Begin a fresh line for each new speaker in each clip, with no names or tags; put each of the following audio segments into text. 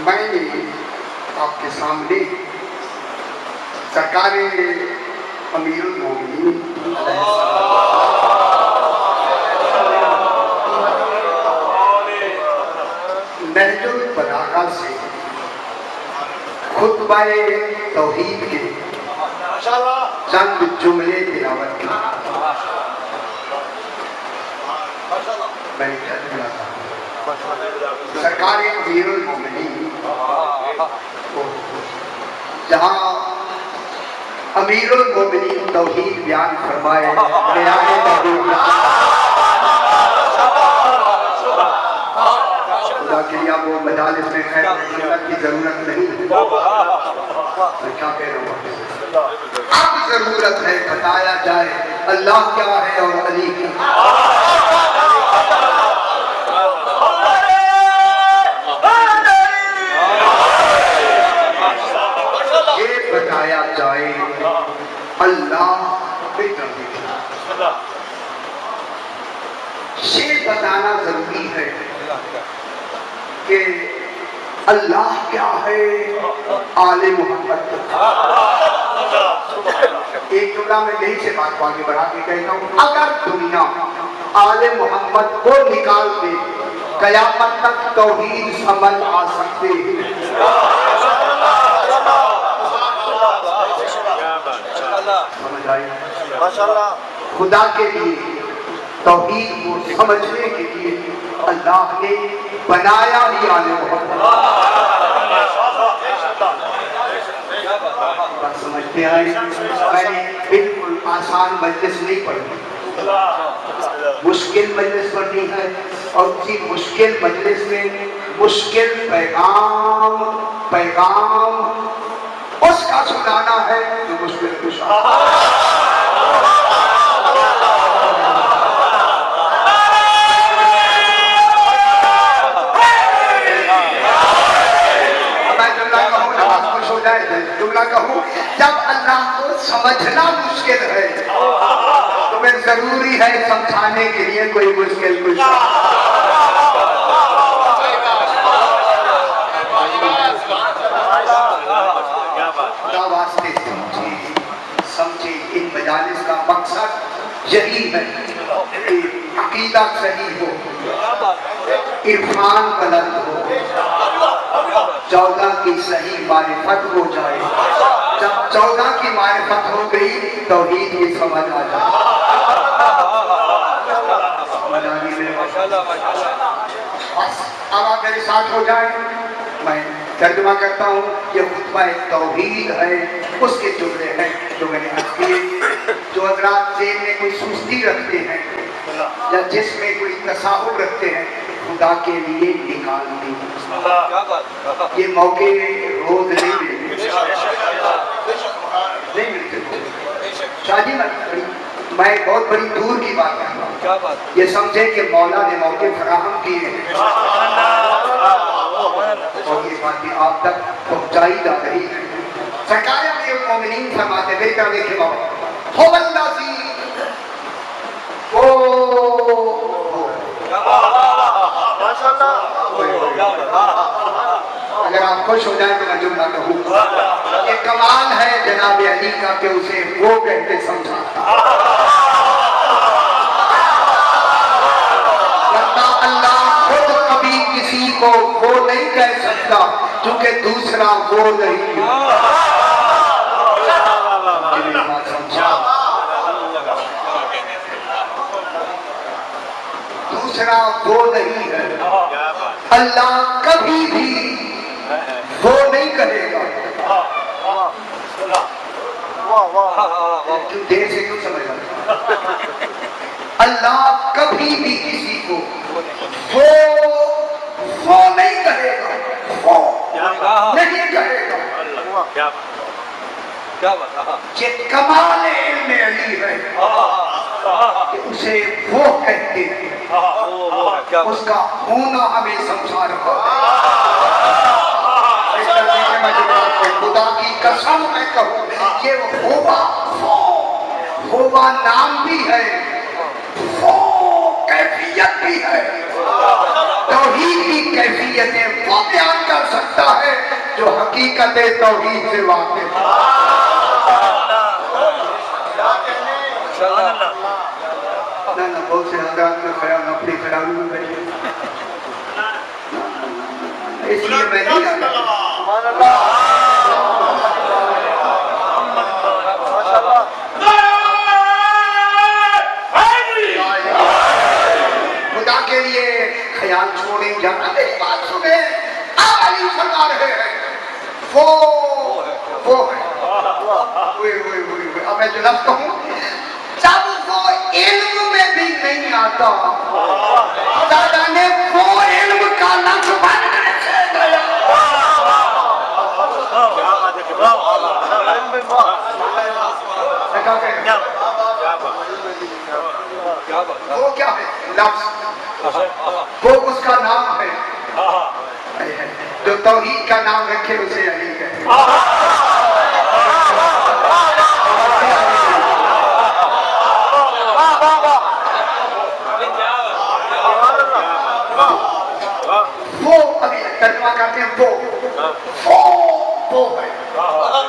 میں نے آپ کے سامنے سرکار امیر المومنین نہج البلاغہ سے خطبہ توحید کے چند جملے تلاوت کی میں نے سرکار امیر المومنین جہاں امیر المومنین توحید بیان فرمائے خدا کے لیے وہ مجالس میں خیر کی ضرورت نہیں ہے. میں کیا کہہ رہا ہوں اب ضرورت ہے بتایا جائے اللہ کیا ہے اور علی کیا یہ بتایا جائے اللہ یہ بتانا ضروری ہے کہ اللہ کیا ہے آل محمد. ایک جملہ میں یہی سے بات کو آگے بڑھا کے کہتا ہوں اگر دنیا آل محمد کو نکال دے قیامت تک توحید سمجھ آ سکتے ہیں. سمجھ آئی خدا کے لیے توحید کو سمجھنے کے لیے اللہ نے بنایا ہی آل محمد. بات سمجھتے ہیں میں نے بالکل آسان مجلس نہیں پڑھی مشکل مجلس پڑھنی ہے اور اسی مشکل مجلس میں مشکل پیغام اس کا سنانا ہے جو مشکل کشا جملہ کہوں جب اللہ کو سمجھنا مشکل ہے تو پھر ضروری ہے سمجھانے کے لیے کوئی مشکل کچھ واسطے سمجھے ان مجالس کا مقصد یہی ہے کہ عقیدہ صحیح ہو عرفان بلند ہو 14 کی صحیح معرفت ہو جائے. جب 14 کی معرفت ہو گئی توحید کی سمجھ آ جائے. اب آپ میرے ساتھ ہو جائیں میں ترجمہ کرتا ہوں. یہ خطبہ توحید ہے اس کے جملے ہیں جو میں نے عرض کیے. جو حضرات ذہن میں کوئی سستی رکھتے ہیں یا جس میں کوئی تصاہر رکھتے ہیں خدا کے لیے نکال دیں. یہ موقع روز نہیں ملتے. شادی میں بہت بڑی دور کی بات کرتا ہوں. یہ سمجھے کہ مولا نے موقع فراہم کیے ہیں اور یہ بات بھی آپ تک پہنچائی جا رہی ہے. سرکار امیر المومنین فرماتے بیٹا دیکھے بابا ہو بندہ سی اگر آپ خوش ہو جائیں تو میں جملہ کہوں یہ کمال ہے جناب علی کا کہ اسے وہ کہتے سمجھا اللہ خود کبھی کسی کو وہ نہیں کہہ سکتا کیونکہ دوسرا وہ نہیں. دوسرا وہ نہیں ہے. اللہ کبھی بھی وہ نہیں کہے گا. دیر سے کیوں سمجھ رہا اللہ کبھی بھی کسی کو وہ نہیں کہے گا. وہ نہیں کہے گا. یہ کمال علم علی ہے کہ اسے وہ کہتے ہیں. اس کا ہونا ہمیں سمجھا رہا ہے. خدا کی قسم میں کہوں یہ ہوبا نام بھی ہے وہ کیفیت بھی ہے. توحید کی کیفیتیں وہ بیان کر سکتا حقیقت توحید سے واقف ہے۔ نہ بہت سے حضرات میں خیال اپنی خیالوں میں بیٹھے، اس لیے میں نہیں آتا۔ خدا کے لیے خیال چھوڑیں، جانا میری بات سنیں۔ آپ علی فرما رہے ہیں وہ ہے اب میں جو لفظ کہوں، جب وہ علم میں بھی نہیں آتا، خدا جانے وہ علم کا لفظ بن وہ کیا ہے لفظ، وہ اس کا نام ہے جو توحید کا نام رکھے اسے علی کہتے ہیں۔ وہ ابھی ترجمہ کرتے ہیں وہ ہے،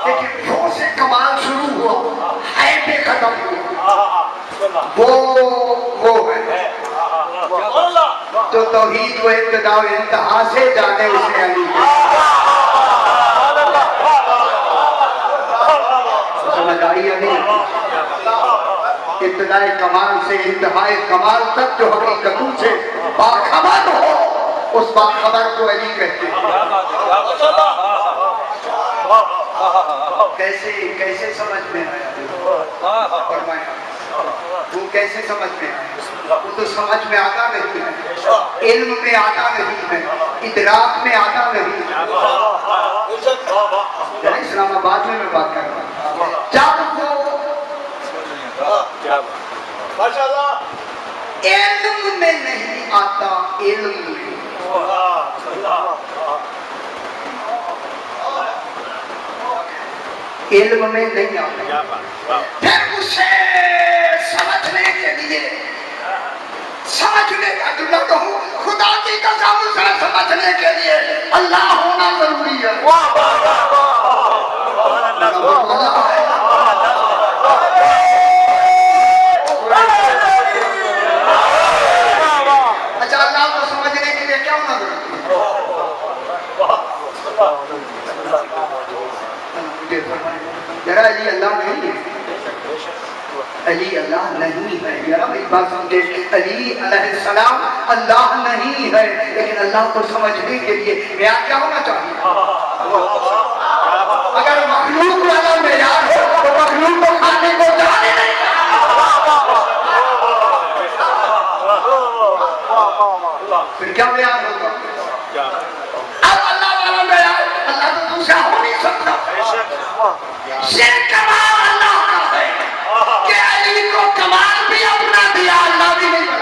لیکن وہ سے کمال شروع ہوا ہے پہ ختم ہوا، وہ ہے تو توحید و ابتدا و انتہا سے جانے اسے علی سمجھ آئی ہے نہیں؟ ابتدائے کمال سے انتہائے کمال تک جو حقیقتوں سے باخبر ہو، اس باخبر کو علی کہتے ہیں۔ کیسے سمجھ میں آیا فرمایا، وہ کیسے سمجھ میں آیا؟ وہ تو سمجھ میں آتا نہیں ہے، علم میں آتا نہیں ہے، ادراک میں آتا نہیں ہے۔ اسلام آباد میں بات کر رہا ہوں، جب وہ علم میں نہیں آتا، علم میں نہیں آتا، پھر اسے سمجھنے کے لیے، سمجھنے کا جملہ کہوں، خدا کی قسم اسے سمجھنے کے لیے اللہ ہونا ضروری ہے۔ اچھا، اللہ کو سمجھنے کے لیے کیا ہونا ضروری ہے؟ ذرا علی اللہ نہیں ہے، علی اللہ نہیں ہے، ذرا میری بات سمجھے، علی علیہ السلام اللہ نہیں ہے، لیکن اللہ کو سمجھنے کے لیے معیار کیا ہونا چاہیے؟ اگر مخلوق والا معیار ہو تو مخلوق کو کھانے کو جانے نہیں، پھر کیا معیار ہوگا؟ اب اللہ والا معیار، اللہ تو دوسرا ہو نہیں سکتا، یہ کمال اللہ کا ہے کہ علی کو کمال بھی اپنا دیا، اللہ بھی نہیں بنا۔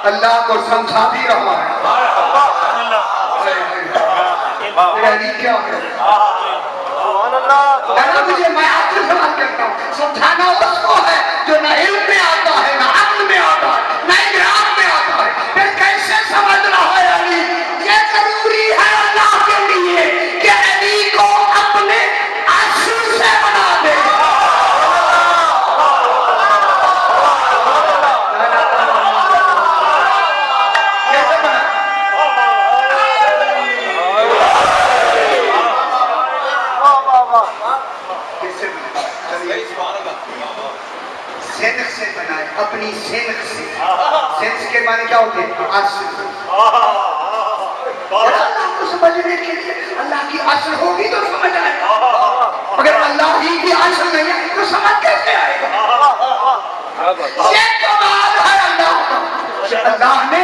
اللہ کو سمجھا بھی رہا ہے، علی کیا ہے؟ مجھے میں آپ سے سوال کرتا ہوں، سمجھانا اس کو ہے جو نہ علم میں آتا ہے، نہ عقل میں آتا ہے، نہ ادراک میں آتا ہے، پھر کیسے سمجھ رہا ہے علی؟ یہ ضروری ہے اللہ کے لیے کہ علی کو اپنے اصل سے بنا دے۔ سینخ سے بنائے، اپنی سینخ سے، سینخ کے معنی کیا ہوتے ہیں؟ اصل۔ اللہ کو समझने के लिए अल्लाह की असल होगी तो समझ आएगा, अगर अल्लाह ही की असल नहीं है तो समझ कैसे आएगा? ये कमाल है अल्लाह का। अल्लाह ने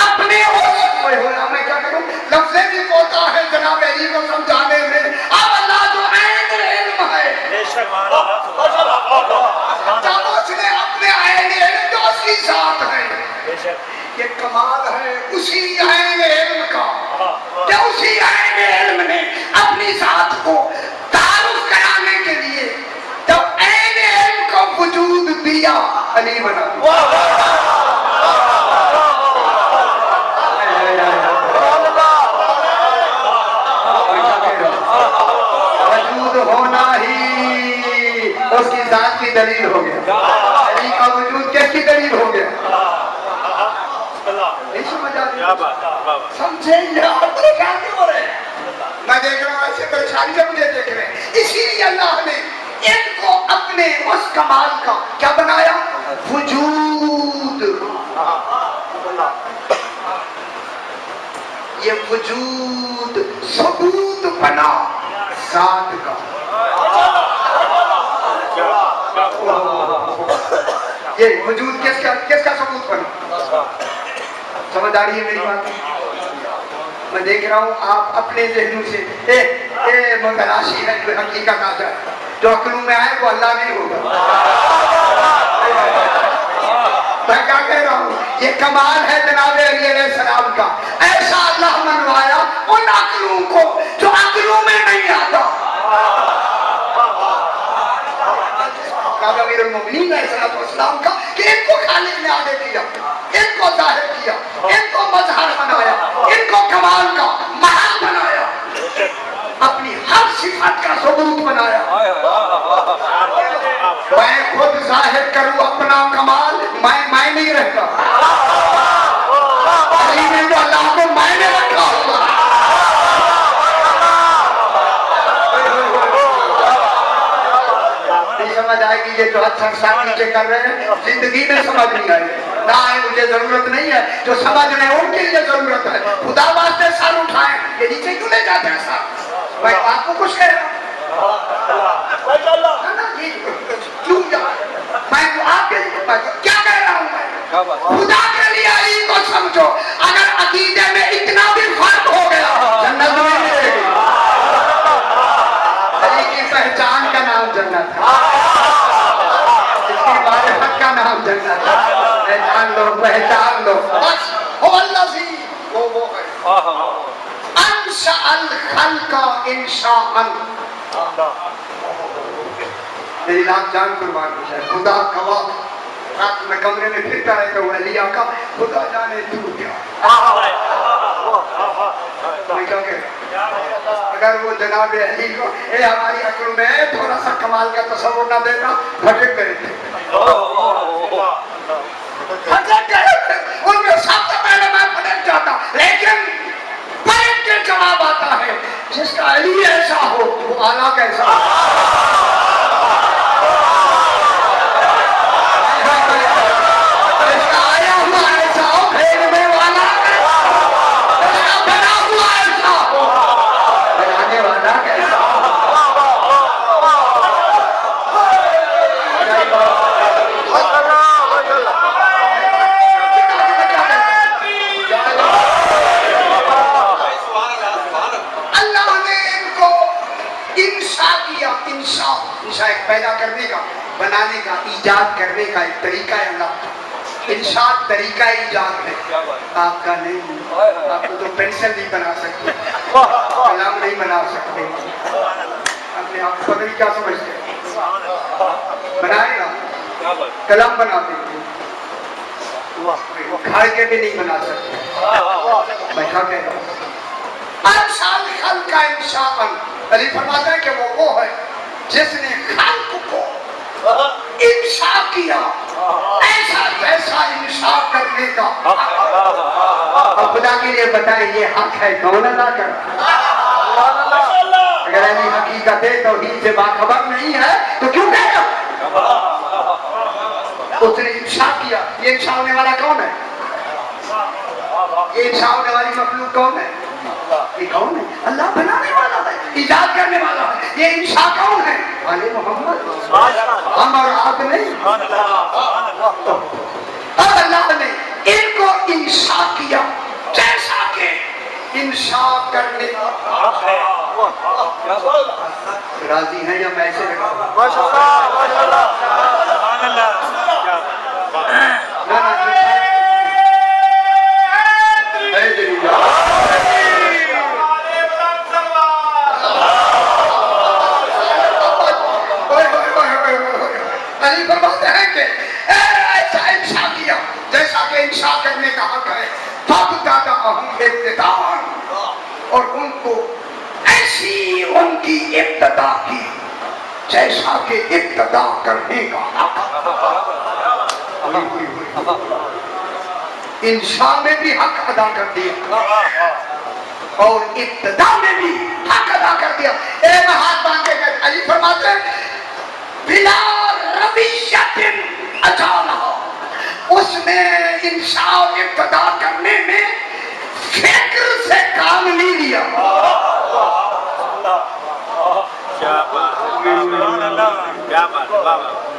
अपने मैं क्या करूं, लफ्ज़ें भी बोलता है जनाब अली को समझाने में। अब अल्लाह जो ऐन इल्म है, जब उसने अपने ऐन इल्म जो उसकी ज़ात है, ये कमाल है उसी ऐन इल्म का कि उसी ऐन इल्म ने अपनी ज़ात को तारुफ कराने के लिए जब ऐन इल्म को वजूद दिया, अली बना दिया। वजूद होना ही उसकी ज़ात की दलील हो गया। अली का वजूद किसकी दलील हो गया? नहीं समझ आ रही? समझे? आप परेशान क्यों हो रहे हैं? मैं देख रहा हूँ ऐसे परेशानी से मुझे देख रहे हैं। इसीलिए अल्लाह ने इनको अपने उस कमाल का क्या बनाया? वजूद। ये वजूद सबूत बना ज़ात का। ये वजूद किसका सबूत बना? समझ आ रही है मेरी बात? मैं देख रहा हूँ आप अपने ज़हनों से मुतलाशी है जो हकीकत आ जाए, जो अक्लों में आए वो अल्लाह नहीं होगा। मैं क्या कह रहा हूँ, ये कमाल है जनाब अली अलैहिस्सलाम का। ऐसा अल्लाह मनवाया उन अक्लों को जो अक्लों में नहीं आता। अमीरुल मोमिनीन अलैहिस्सलाम का कि इनको खालिक ने आगे किया, इनको जाहिर किया, इनको मजहर बनाया, इनको कमाल का महान बनाया, अपनी हर सिफत का सबूत बनाया। मैं खुद जाहिर करूं अपना कमाल, मैं नहीं रहता। अली ने जो अल्लाह को मैंने रखा होगा। समझ आएगी ये जो अच्छा नीचे कर रहे हैं, जिंदगी में समझ नहीं आएगी। ना है मुझे जरूरत नहीं है, जो समझ रहे हैं उनके लिए जरूरत है। खुदा वास्ते सर उठाएं, ये नीचे क्यों ले जाते हैं सर? मैं आपको कुछ कह रहा हूँ, क्यों मैं तो आपके लिए क्या कह रहा हूँ? मैं खुदा के लिए अली को समझो। अगर अकीदे में इतना भी फर्क हो गया, जन्नत में मिलेगी। अली की पहचान का नाम जन्नत है, इसकी मारिफत का नाम जन्नत है। पहचान लो, पहचान लो। बस हो अल्लाह सी वो है अंशा अल खल्का इंशाअन। मेरी लाख जान कुर्बान हो जाए, खुदा गवाह। रात में कमरे में फिरता रहता हूँ अली आका, खुदा जाने तू क्या। मैं क्या कह, अगर वो जनाब अली को हमारी अक्ल में थोड़ा सा कमाल का तस्वुर ना देता, भटक गए थे, भटक गए थे। उनमें सबसे पहले मैं भटक जाता, लेकिन पलट के जवाब आता है जिसका अली ऐसा हो वो आला कैसा हो। जिसका आया हुआ ऐसा हो, भेद में वाला कैसा हो, जिसका बना हुआ ऐसा हो, बनाने वाला कैसा हो। इंशा एक पैदा करने का, बनाने का, ईजाद करने का एक तरीका है अल्लाह। इंशा तरीका ईजाद है, आपका नहीं। आपको तो पेंसिल नहीं बना सकते, कलम नहीं बना सकते, अपने आप को पता नहीं क्या समझते। बनाएगा कलम बना देंगे, खाड़ के भी नहीं बना सकते। मैं क्या कह रहा हूँ, अली फरमाता है कि वो है जिसने खल्क को इंशा किया, ऐसा वैसा इंशा करने का। और खुदा के लिए बताए ये हक है, कौन अदा कर? अगर अली हकीकत है तौहीद से बाखबर नहीं है तो क्यों कह रहा? उसने इंशा किया। ये इंशा होने वाला कौन है? ये इंशा होने वाली मखलूक कौन है? یہ کون ہے؟ اللہ بنانے والا ہے، ایجاد کرنے والا ہے. یہ انشاء کون ہے؟ آل محمد. ہم اور آپ نہیں. اب اللہ نے ان کو انشاء کیا جیسا کہ انشاء کرنے راضی ہیں یا میں ایسے علی فرماتے ہیں کہ ایسا انشاء کیا جیسا کہ انشاء کرنے کا حق ہے. فابتدا ہم ابتداء، اور ان کو ایسی ان کی ابتدا کی جیسا کہ ابتدا کرنے کا حق. انشاء میں بھی حق ادا کر دیا اور ابتدا میں بھی حق ادا کر دیا. اے مہاتما کے علی فرماتے ہیں بلا رویت اجالہ، اس نے انشاء ابتدا کرنے میں فکر سے کام نہیں لیا.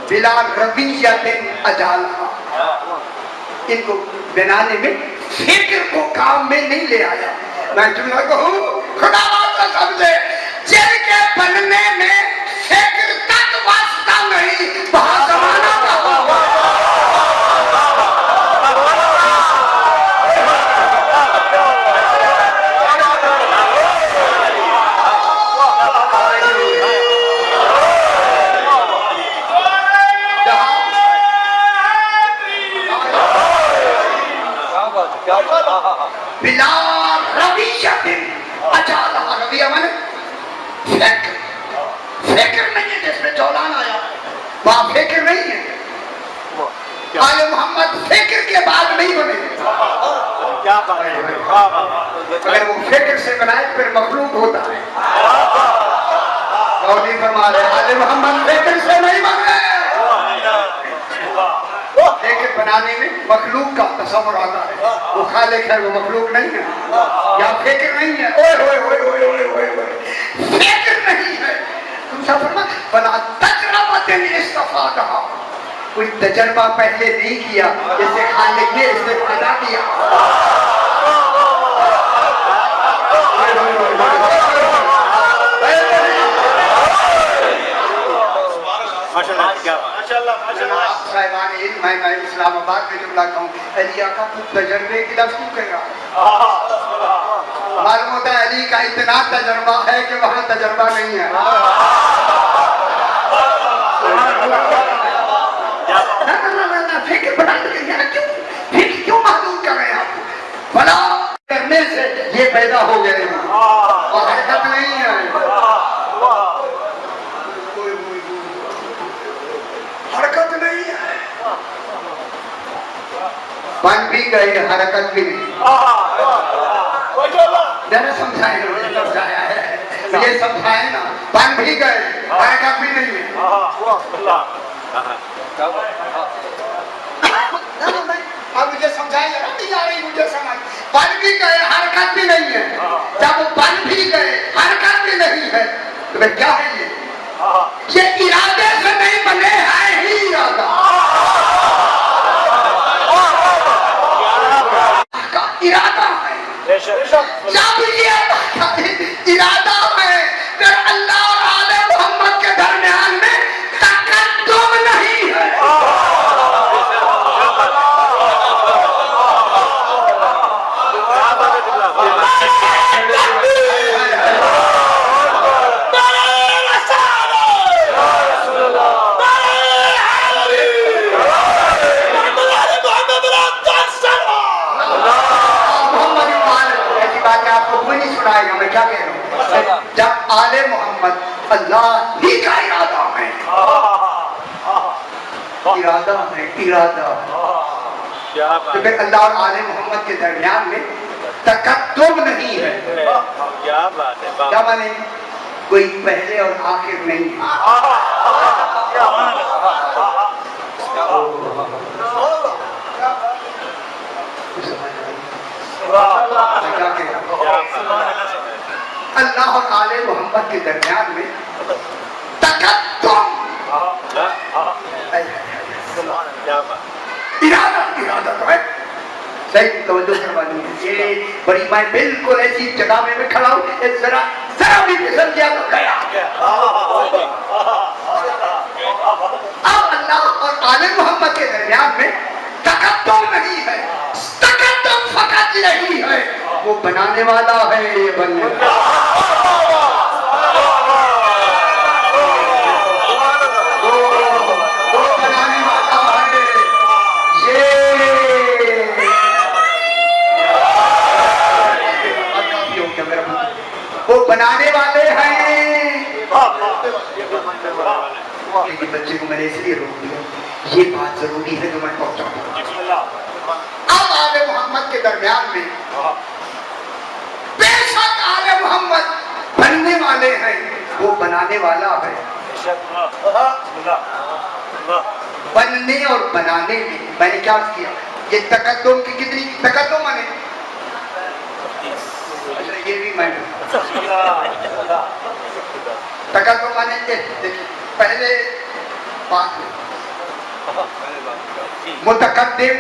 بلا رویت اجالہ، ان کو بنانے میں فکر کو کام میں نہیں لے آیا. میں جملہ کہوں خدا والا سمجھے جن کے بننے میں فکر تک واسطہ نہیں، بہت زمانہ کا ہوا. بلا رویت اجالہ، رویہ مانے فکر. فکر نہیں ہے جس میں جولان آیا، وہاں فکر نہیں ہے. آل محمد فکر کے بعد نہیں بنے. اگر وہ فکر سے بنائے پھر مخلوق ہوتا ہے. اور نہیں فرما رہے آل محمد فکر سے نہیں بنے. فکر بنانے میں مخلوق کا تصور آتا ہے. وہ خالق ہے، وہ مخلوق نہیں ہے. یا فکر نہیں ہے، اوئے ہوئے ہوئے ہوئے ہوئے ہوئے ہوئے فکر نہیں ہے. تم سب فرما بلا تجربہ استفادہ، کوئی تجربہ پہلے نہیں کیا جیسے خالق نے استفادہ کیا. صاحبان علم میں اسلام آباد میں جملہ کہوں علی آقا تو تجربے کی لفظ کیوں کہہ رہا؟ معلوم ہوتا ہے علی کا اتنا تجربہ ہے کہ وہاں تجربہ نہیں ہے. فکر بنا فکر کیوں محدود کر رہے ہیں آپ کو؟ بلا کرنے سے یہ پیدا ہو گئے ہیں اور حرکت نہیں ہے. حرکت نہیں ہے، بن بھی گئے حرکت بھی نہیں. ذرا سمجھائے سمجھایا ہے یہ سمجھائے نا. بن بھی گئے حرکت بھی نہیں ہے. اب مجھے سمجھائے گا نہیں آ رہی مجھے سمجھ. بن بھی گئے حرکت بھی نہیں ہے. جب وہ بن بھی گئے حرکت بھی نہیں ہے تو پھر کیا ہے یہ ارادے سے نہیں بنے ہیں ہی ارادہ. ارادہ ہے جب یہ ارادہ ہے پھر اللہ اور آل محمد کے درمیان میں تقدم نہیں ہے. میں کیا کہہ رہا ہوں جب آل محمد اللہ ہی کا ارادہ ہے. ارادہ ہے ارادہ تو پھر اللہ اور آل محمد کے درمیان میں تقدم نہیں ہے. کیا مانے کوئی پہلے اور آخر نہیں ہے. अल्लाह और आले मोहम्मद के दरमियान में तकद्दुम इरादा तो है। सही तवज्जो करवा लीजिए। ये बड़ी मैं बिल्कुल ऐसी जगह में मैं खड़ा हूँ, जरा भी फिसल गया तो गया। अब अल्लाह और आले मोहम्मद के दरमियान में तकद्दुम नहीं है, तकद्दुम फकत नहीं है, वो बनाने वाला है, ये बनने वाला। वो बनाने वाले हैं। लेकिन बच्चे को मैंने इसलिए रोक दिया, ये बात जरूरी है जो मैं पहुंचाऊं। अब आले मोहम्मद के दरमियान में बेशक आले मोहम्मद बनने वाले हैं, वो बनाने वाला है। बनने और बनाने में मैंने क्या किया, ये तकद्दुम की कितनी तकद्दुम माने, ये भी मैं तकद्दुम माने पहले बात मुतकद्दिम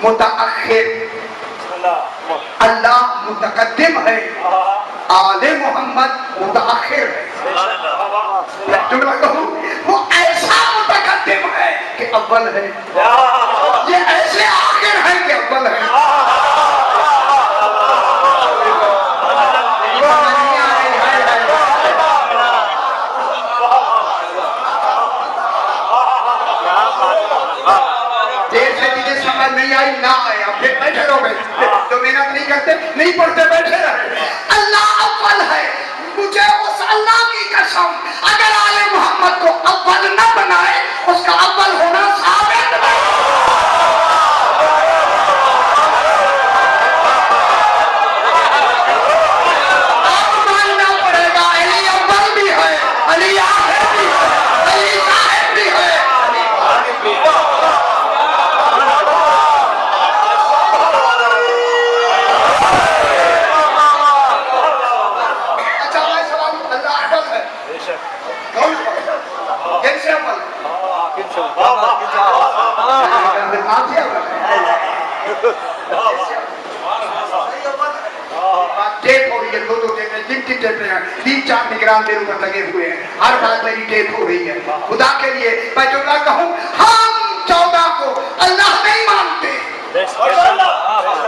मुतअखिर। अल्लाह मुतकद्दिम है, आले मोहम्मद मुतअखिर है। जुमला कहूं, वो ऐसा मुतकद्दिम है कि अव्वल है, ये ऐसे आखिर है कि अव्वल है। नहीं आई ना आए, आप फिर बैठे रहो, तो मेहनत नहीं करते, नहीं पढ़ते, बैठे रहे। अल्लाह अव्वल है। मुझे उस अल्लाह की कसम, अगर आले मोहम्मद को अव्वल न बनाए, उसका अव्वल होना साबित नहीं। अब मानना पड़ेगा, अली अव्वल भी है, अली आखिर भी है, अली साहिब भी है। टेप हो रही है, दो टेप है, तीन टेप है, 3-4 निगरान मेरे ऊपर लगे हुए हैं, हर बात मेरी टेप हो रही है। खुदा के लिए मैं जुमला कहूं, हम 14 को अल्लाह नहीं मानते,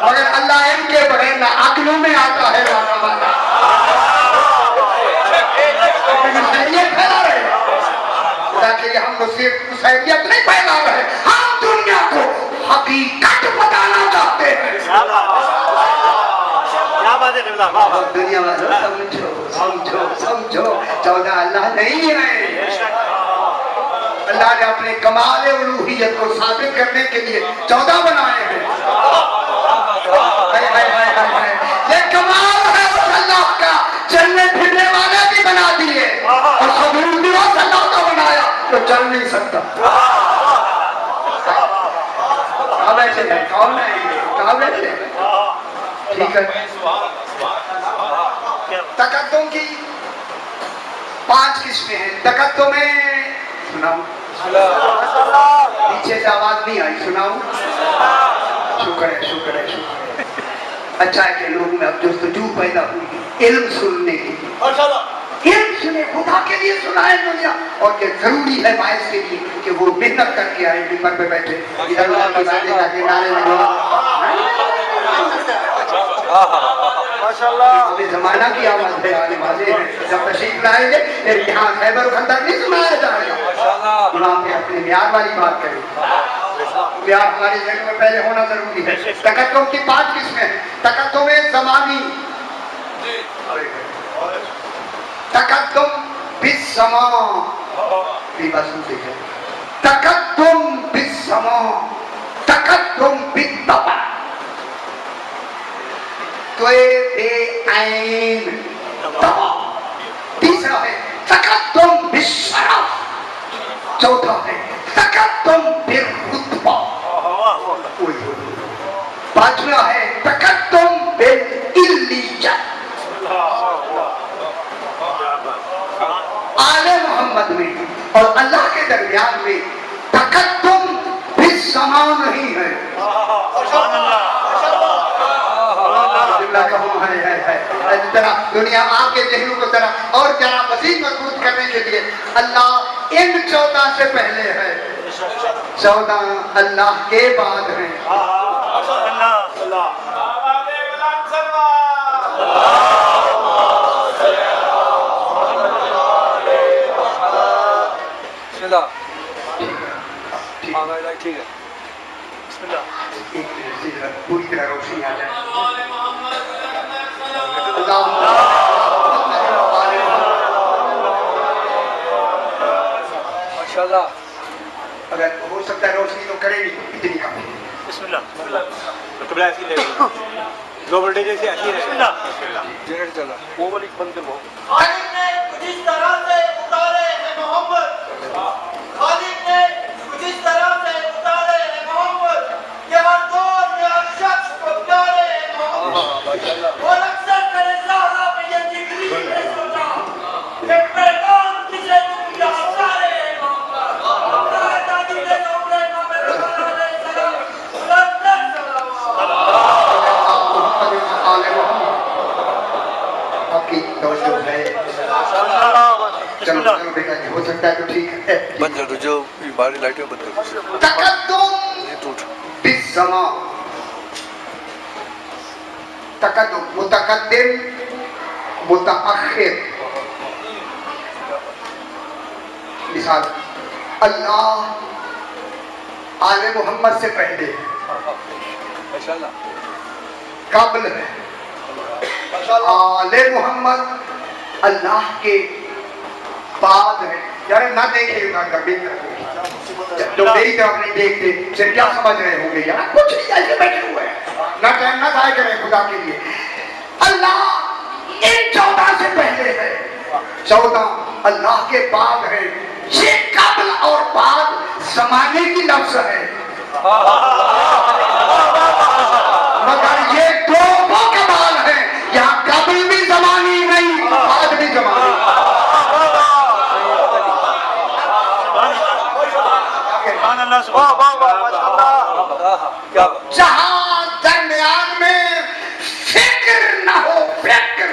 मगर अल्लाह इनके बगैर ना अक्लों में आता है। फैला रहे खुदा के लिए, हम तो सिर्फ सैयद नहीं फैला रहे, हम दुनिया को हकीकत बताना चाहते हैं। दुनिया वालों समझो समझो समझो, 14 अल्लाह नहीं है। अल्लाह ने अपने कमाल उलूहियत को साबित करने के लिए 14 बनाए हैं। ये कमाल है उस अल्लाह का, चलने फिरने वाले भी बना दिए, और सबूत भी उस अल्लाह का बनाया तो चल नहीं सकता। कौन है, कहाँ बैठे? ठीक है। तकद्दुम की 5 किस्में हैं। तकद्दुम में सुनाऊं, पीछे से आवाज नहीं आई, सुनाऊं? शुक्र है, शुक्र है, शुक्र है। अच्छा है कि लोग में अब जस्तजू पैदा हुई इल्म सुनने की। इल्म सुने, खुदा के लिए सुनाए दुनिया, और ये जरूरी है बाइस के लिए कि वो मेहनत करके आए, मिंबर पे बैठे, इधर उधर की बातें करके नारे लगवा। माशाल्लाह, जमाना की आवाज है, आने वाले हैं, जब तशरीफ लाएंगे यहाँ खैबर खंदक नहीं सुनाया जाएगा, वहाँ पे अपने म्यार वाली बात करें। म्यार हमारे जगह में पहले होना जरूरी है। तकद्दुम की 5 किस्में। तकद्दुम ज़मानी, तकद्दुम बिस्समा, तकद्दुम बिस्समा, तकद्दुम बित्तबा, तीसरा है तकद्दुम बिश्शरफ, चौथा है तकद्दुम बिर्रुतबा, पांचवा है तकद्दुम बिल दरमियान में तकद्दुम भी समा नहीं है। जरा दुनिया आपके जहनों को जरा और जरा मजीद मजबूत करने के लिए अल्लाह इन 14 से पहले है, 14 अल्लाह के बाद है।
ठीक है,
पूरी तरह रोशनी आ जाए।
माशाल्लाह।
अगर हो सकता है रोशनी तो करेगी इतनी कम।
दो वोल्टेज ऐसी ऐसी
जनरेटर चला, वो वाली बंद करो।
खालिद ने कुछ इस तरह से उतारे हैं मोहम्मद, खालिद ने कुछ इस तरह से उतारे हैं मोहम्मद, कि हर दौर में हर शख्स को प्यारे हैं मोहम्मद। और अक्सर मेरे ज़हरा में ये जिगरी ने सोचा कि पैगाम किसे तुम यहाँ सारे हैं मोहम्मद। अपना दादी ने कमरे में मेरे वाले सलाम
आपकी तवज्जो है। चलो चलो बेटा जी, हो सकता है तो ठीक है।
बंद कर दो, जो बाहरी लाइटें बंद कर दो।
तकद्दुम
ये टूट
बिस्समा, तकद्दुम मुतकद्दिम मुतअखिर। मिसाल अल्लाह आले मोहम्मद से पहले
माशाल्लाह।
काबिल है, आले मोहम्मद अल्लाह के बाद है। यार ना देखिएगा कभी, तो मेरी तरफ नहीं देखते फिर क्या समझ रहे होंगे यार? कुछ नहीं, ऐसे बैठे हुए हैं, ना टाइम ना जाया करें खुदा के लिए। अल्लाह इन 14 से पहले है, 14 अल्लाह के बाद है। ये काबिल और बाद जमाने की लफ्ज है, मगर ये दो वो कमाल है, यहाँ काबिल भी जमानी नहीं, बाद भी जमानी। जहां दरमियान में फिक्र न हो, फिक्र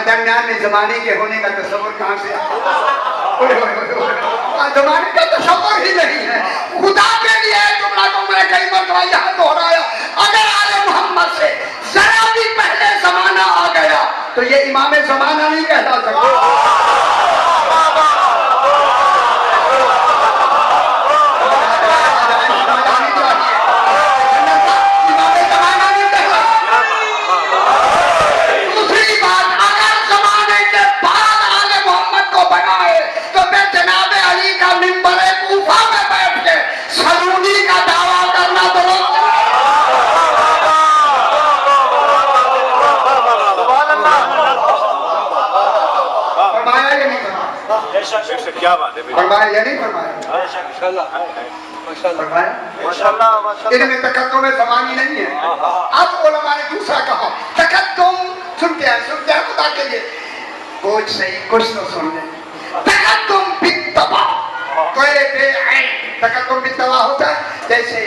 दरमियान में जमाने के होने का तस्वर कहां से जमाने का तस्वर ही नहीं है। खुदा के लिए जुमला को मैं कई मरतबा यहाँ दोहराया, अगर आले मोहम्मद से जरा भी पहले जमाना आ गया तो ये इमाम जमाना नहीं कहला सकता।
क्या बात है?
फरमाया या नहीं फरमाया? इनमें तकद्दुम में ज़मानी नहीं है। अब उलमा ने दूसरा कहा, तकद्दुम सुनते हैं खुदा के लिए, कुछ सही कुछ तो सुन ले। तकद्दुम बित्तबा, कोई बेअइन तकद्दुम बित्तबा होता है, जैसे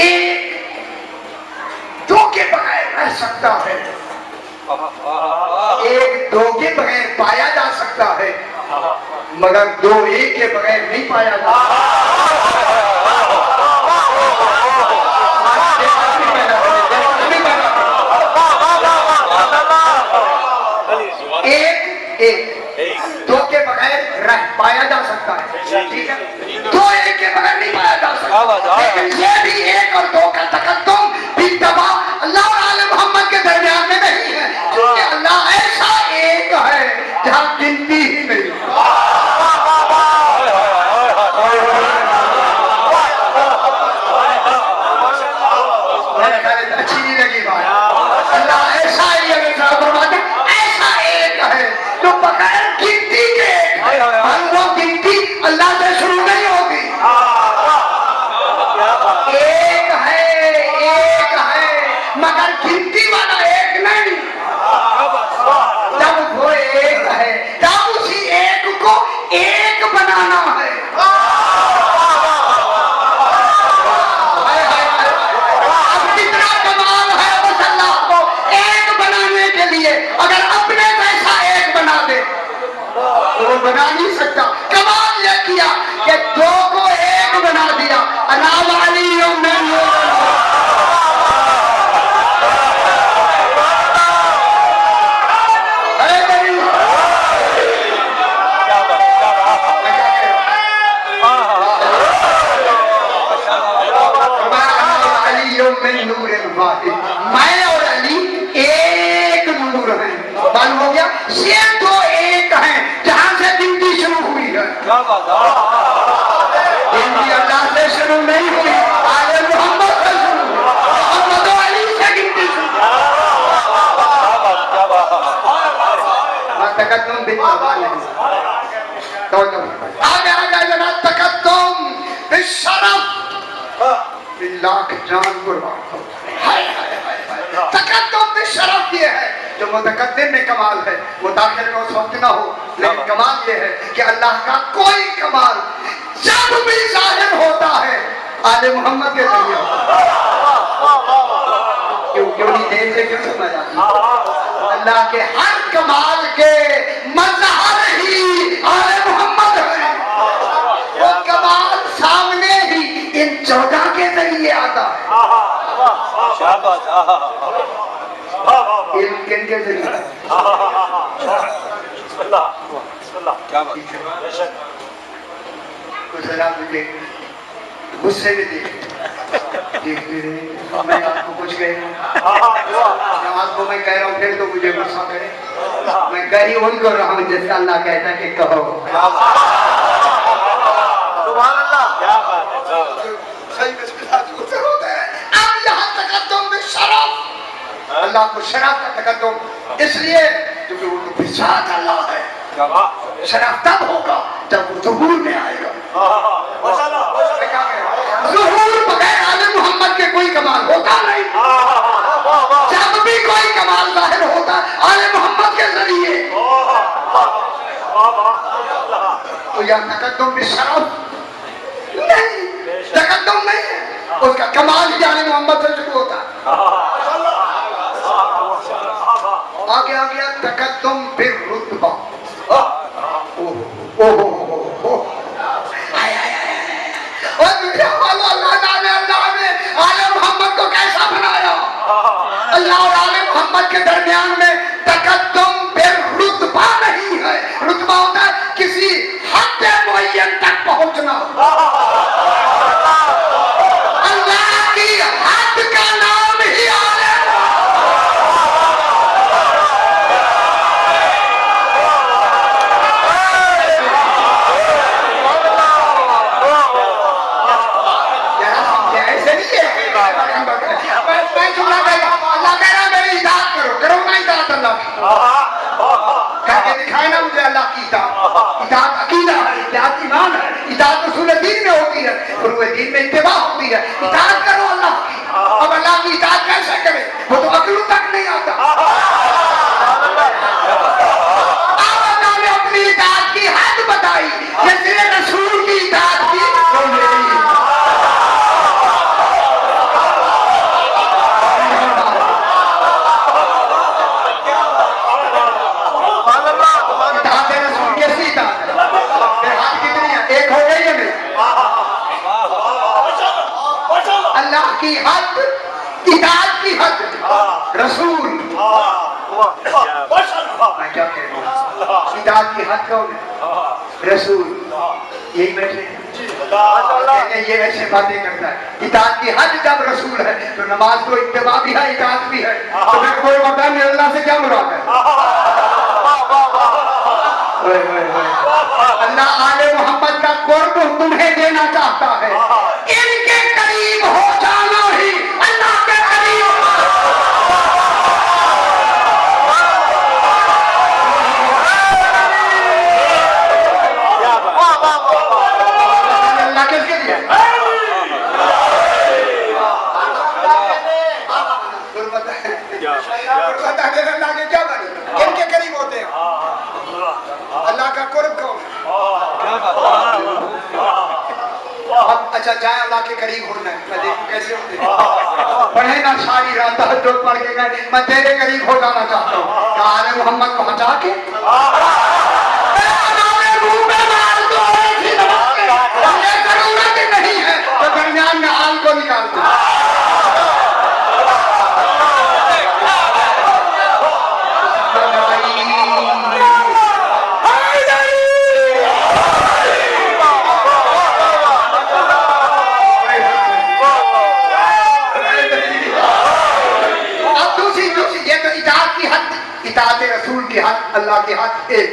एक दो के बगैर रह सकता है, एक दो के बगैर पाया जा सकता है, मगर दो एक के बगैर नहीं पाया जा एक दो के बगैर रह पाया जा सकता है, ठीक है? दो एक के बगैर नहीं पाया जा सकता, लेकिन ये भी एक और दो का तकद्दुम बित्तबा अल्लाह और आले मोहम्मद के दरमियान में नहीं है, क्योंकि अल्लाह ऐसा एक है जहाँ गिनती ही नहीं। अच्छी नहीं लगी बात। अल्लाह ऐसा ही ऐसा एक है जो बगैर गिनती के, वो गिनती अल्लाह से शुरू नहीं होती। एक है मगर गिनती वाला एक नहीं। जब वो एक है तब उसी बना नहीं सकता। कमाल ये किया कि दो को एक बना दिया। अनाम अली में मैं और अली एक नूर हैं। मालूम हो गया, ये तो एक हैं जहां से गिनती शुरू हुई है। गिनती अल्लाह से शुरू नहीं हुई, आले मोहम्मद से शुरू हुई। मोहम्मद और अली से गिनती शुरू हुई। तकद्दुम बिल-जमाल नहीं। तो आगे जना तकद्दुम बिल-शरफ, लाख जान कुर्बान हो। तकद्दुम में शरफ ये है जो मुतकद्दिम में कमाल है, मुताखिर में उस वक्त ना हो। लेकिन कमाल ये है कि अल्लाह का कोई कमाल जब भी जाहिर होता है आले मोहम्मद के जरिए। क्यों नहीं देर से क्यों समझ आती? अल्लाह के हर कमाल के मज़हर ही आले मोहम्मद है। वो कमाल सामने ही इन 14 के जरिए आता है। किन के जरिए?
क्या बात?
तो जरा मुझे गुस्से में देखते रहे। मैं आपको कुछ कह रहा हूँ, जब आपको मैं कह रहा हूँ फिर तो मुझे गुस्सा करे। मैं कह ही उनको रहा हूँ जैसे अल्लाह कहता है कि कहो।
सुभान अल्लाह, क्या बात है।
सही में होता है। अब यहाँ तकद्दुम में शरफ, अल्लाह को शरफ का तकद्दुम इसलिए क्योंकि वो तो बिसात अल्लाह है। शरफ तब होगा जब वो ज़ुहूर में आएगा। ज़ुहूर बगैर आले मोहम्मद के कोई कमाल होता नहीं। जब भी कोई कमाल जाहिर होता आले मोहम्मद के जरिए। तो यह तकद्दुम में शरफ नहीं, तकद्दुम नहीं है, उसका कमाल ही आले मोहम्मद से शुरू होता है। आगे आ गया तकद्दुम बिर रुतबा। आले मोहम्मद को कैसा बनाया? अल्लाह और आले मोहम्मद के दरमियान में तकद्दुम बिर रुतबा नहीं है। रुतबा होता है किसी हद मुअय्यन तक पहुंचना। अल्लाह की हद का नाम ही आले। ऐसे नहीं है मैं जुमला कहेगा अल्लाह कह रहा है मेरी इताअत करो, करो ना इताअत अल्लाह की। कह के दिखाए ना मुझे अल्लाह की इताअत। इताअत अकीदा है, इताअत ईमान है, इताअत उसूल दीन में होती है, फुरूए दीन में इत्तिबा होती है। इताअत करो अल्लाह की। अब अल्लाह की इताअत कैसे करे? वो तो अक्ल तक नहीं आता। अब अल्लाह ने अपनी इताअत की हद बताई, जिसने रसूल की इताअत की तो मेरी। अल्लाह की हद, इताअत की हद, रसूल। मैं क्या कह रहा हूँ? इताअत की हद कौन है? रसूल। यही बैठे ये ऐसे बातें करता है। इताअत की हद जब रसूल है तो नमाज तो इत्तिबा भी है, इताअत भी है। तो फिर कोई बता मेरे अल्लाह से क्या मुराद है? अल्लाह आले मोहम्मद का कुर्ब तुम्हें देना चाहता है। इनके करीब हो जाना ही अल्लाह के करीब। अल्लाह किसके लिए? अल्लाह के क्या बनी? इनके करीब होते हैं। अल्लाह का कुर्ब कौन है? अब अच्छा जाए अल्लाह के करीब होना है। मैं देखूं कैसे होते हैं। पढ़े ना सारी रात जो पढ़ के गए मैं तेरे करीब हो जाना चाहता हूँ। आले मोहम्मद को हटा के کی ہاتھ اللہ کے ہاتھ ایک.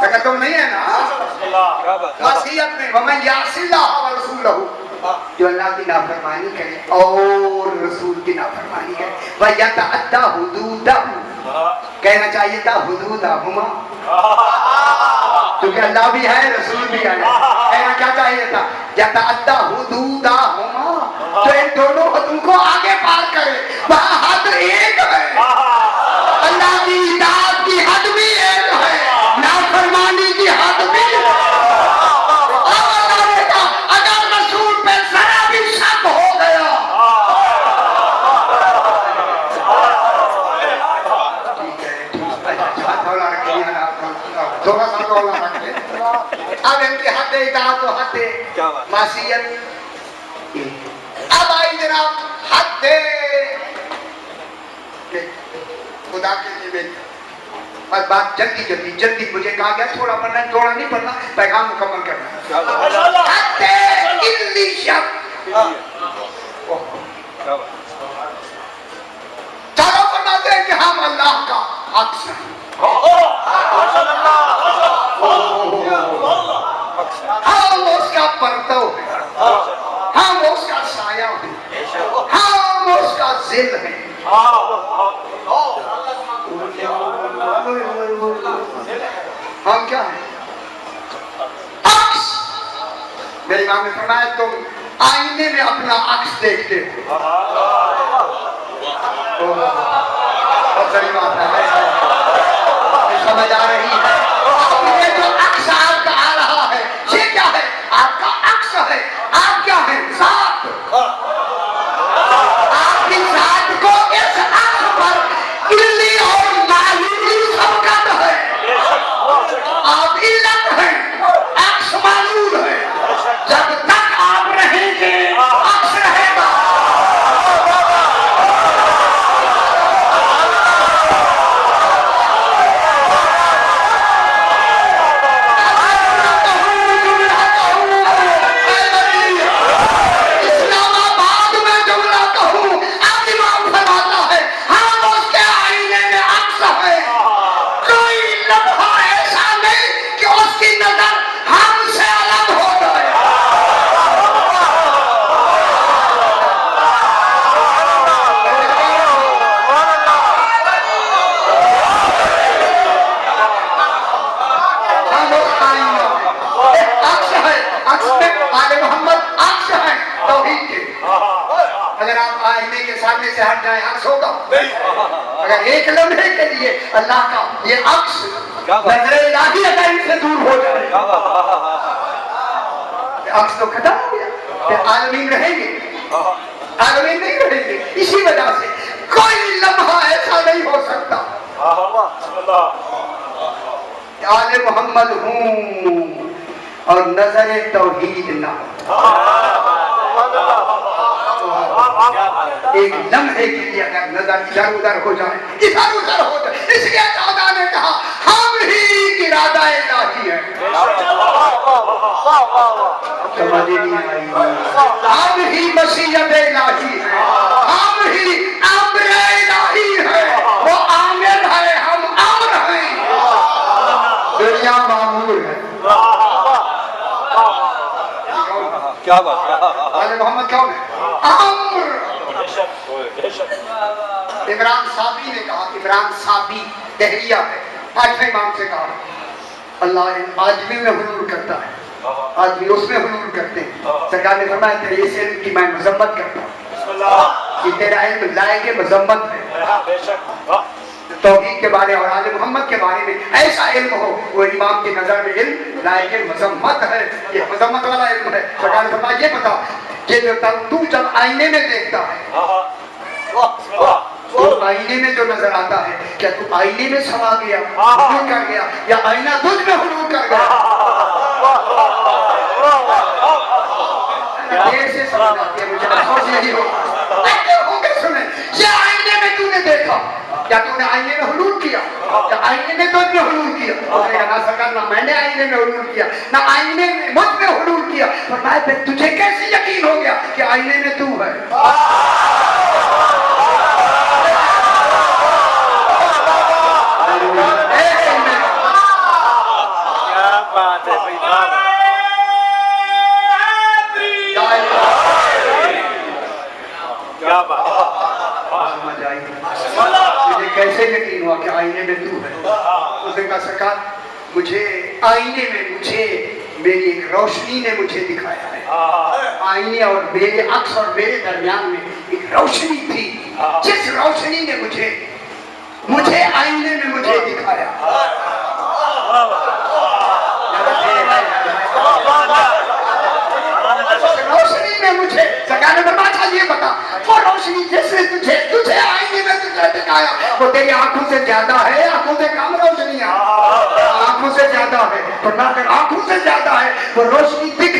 اگر تم نہیں ہے نا وصیت میں وَمَن يَعْصِ اللَّهَ وَرَسُولَهُ جو اللہ کی نافرمانی کرے اور رسول کی نافرمانی کرے وَيَتَعَدَّى حُدُودَهُ کہنا چاہیے تھا حدودہما کیونکہ اللہ بھی ہے رسول بھی ہے. کہنا کیا چاہیے تھا یتعدى حدودہما تو ان دونوں حدود کو آگے پار کرے. وہاں حد ایک ہے, اللہ کی اطاعت کی حد بھی ایک ہے, نافرمانی کی حد بھی ہے. اور اللہ نے کہا اگر رسول پہ ذرا بھی شک ہو گیا تھوڑا سا تو اللہ رکھے. اب ان کی حد اطاعت و حد معصیت. اب آئی جناب حد خدا کے لیے اور بات جلدی مجھے کہا گیا تھوڑا پڑھنا ہے, تھوڑا نہیں پڑھنا, پیغام مکمل کرنا ہے. حد الی شک چاروں فرماتے ہیں کہ ہم اللہ کا عکس ہیں, ہم اس کا پرتو ہیں, ہم اس کا سایہ ہیں, ہم اس کا ذل ہیں. ہم کیا ہیں؟ عکس. میرے امام نے فرمایا تم آئینے میں اپنا عکس دیکھتے ہو. بہت بڑی بات ہے, سمجھ آ رہی ہے. یہ جو عکس آپ کا آ رہا ہے یہ کیا ہے؟ آپ کا عکس ہے. آپ کیا ہے؟ ذات. آپ کی ذات کو اس عکس پر کلی اور معلومی سبقت ہے. آپ علت ہیں, عکس معلوم ہے. جب تک آپ رہیں گے عکس رہے گا. اسلام آباد میں جملہ کہوں اب امام فرماتا ہے ہم اس کے آئینے میں عکس ہے. کوئی لمحہ ایسا نہیں کہ اس کی نظر ہم سے الگ ہو جائے. ہم اس آئینے ایک عکس ہے. عکس میں آل محمد عکس ہے توحید کے. اگر آپ آئینے کے سامنے سے ہٹ جائیں عکس ہوگا. اگر ایک لمحے کے لیے اللہ کا یہ عکس نظر الہی اگر ان سے دور ہو جائے عکس تو ختم ہو گیا. پھر عالمین رہیں گے, عالمین نہیں رہیں گے. اسی وجہ سے کوئی لمحہ ایسا نہیں ہو سکتا کہ آل محمد ہوں اور نظر توحید نہ ہو. ایک لمحے کے لیے اگر نظر ادھر ادھر ہو جائے اس لیے خدا نے کہا ہم ہی ارادہ الہی ہیں. سمجھ نہیں آئی. ہم ہی مشیت الہی ہیں, ہم ہی امر الہی ہیں. وہ عامر ہے, ہم امر ہیں. دنیا معمور ہے.
کیا بات
آل محمد کون ہے؟ امر. عمران صابی نے کہا, عمران صابی دہریہ ہے, آٹھویں امام سے کہا اللہ آدمی میں حلول کرتا ہے, آدمی اس میں حلول کرتے ہیں. سرکار نے فرمایا تیرے اس علم کی میں مذمت کرتا ہوں. یہ تیرا علم لائق مذمت ہے. توحید کے بارے اور آل محمد کے بارے میں ایسا علم ہو وہ امام کی نظر میں علم لائق مذمت ہے. یہ مذمت والا علم ہے. سرکار نے فرمایا یہ بتا کہ تو جب آئینے میں دیکھتا ہے تو آئینے میں جو نظر آتا ہے کیا تو آئینے میں سما گیا, حلول کر گیا, یا آئینہ تجھ میں حلول کر گیا؟ دیر سے سمجھ آتی ہے مجھے, افسوس یہی ہو. سنیں یہ آئینے میں تو نے دیکھا, کیا تو نے آئینے میں حلول کیا, یا آئینے میں تجھ میں حلول کیا؟ نہ سرکار نہ میں نے آئینے میں حلول کیا نہ آئینے میں مجھ میں حلول کیا. فرمایا پھر تجھے کیسے یقین ہو گیا کہ آئینے میں تو ہے؟ कैसे यकीन हुआ कि आईने में तू है? उसने कहा सरकार मुझे आईने में मुझे मेरी एक रोशनी ने मुझे दिखाया है। आईने और मेरे अक्स और मेरे दरमियान में एक रोशनी थी, जिस रोशनी ने मुझे आईने में मुझे दिखाया। रोशनी ने मुझे सरकार ने बताया, ये बता वो रोशनी जिसने तुझे आईने में तुझे दिखाया वो तेरी आंखों से ज्यादा है, आंखों से कम रोशनी है? आंखों से ज्यादा है, वरना अगर आंखों से ज्यादा है वो रोशनी दिख